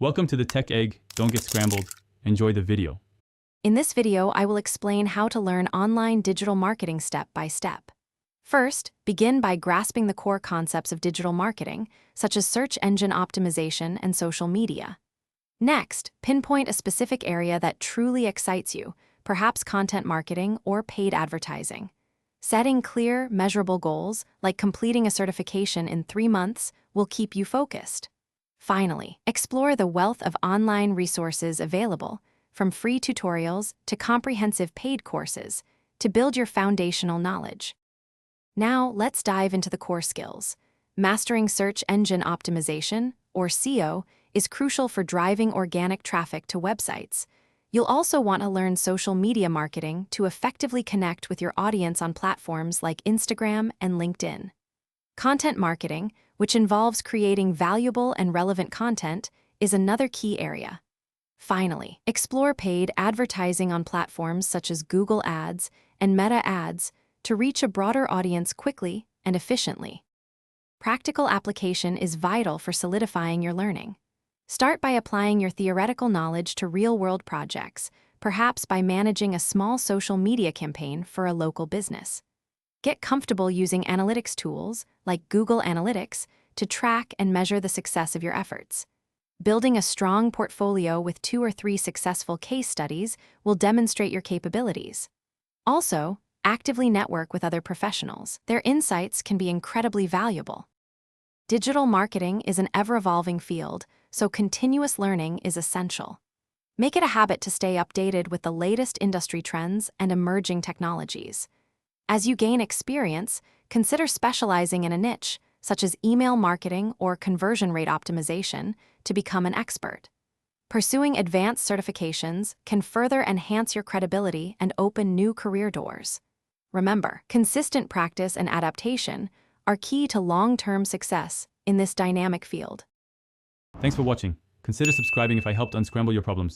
Welcome to the Tech Egg. Don't get scrambled. Enjoy the video. In this video, I will explain how to learn online digital marketing step by step. First, begin by grasping the core concepts of digital marketing, such as search engine optimization and social media. Next, pinpoint a specific area that truly excites you, perhaps content marketing or paid advertising. Setting clear, measurable goals, like completing a certification in 3 months, will keep you focused. Finally, explore the wealth of online resources available, from free tutorials to comprehensive paid courses, to build your foundational knowledge. Now, let's dive into the core skills. Mastering search engine optimization, or SEO, is crucial for driving organic traffic to websites. You'll also want to learn social media marketing to effectively connect with your audience on platforms like Instagram and LinkedIn. Content marketing, which involves creating valuable and relevant content, is another key area. Finally, explore paid advertising on platforms such as Google Ads and Meta Ads to reach a broader audience quickly and efficiently. Practical application is vital for solidifying your learning. Start by applying your theoretical knowledge to real-world projects, perhaps by managing a small social media campaign for a local business. Get comfortable using analytics tools, like Google Analytics, to track and measure the success of your efforts. Building a strong portfolio with 2 or 3 successful case studies will demonstrate your capabilities. Also, actively network with other professionals. Their insights can be incredibly valuable. Digital marketing is an ever-evolving field, so continuous learning is essential. Make it a habit to stay updated with the latest industry trends and emerging technologies. As you gain experience, consider specializing in a niche, such as email marketing or conversion rate optimization, to become an expert. Pursuing advanced certifications can further enhance your credibility and open new career doors. Remember, consistent practice and adaptation are key to long-term success in this dynamic field. Thanks for watching. Consider subscribing if I helped unscramble your problems.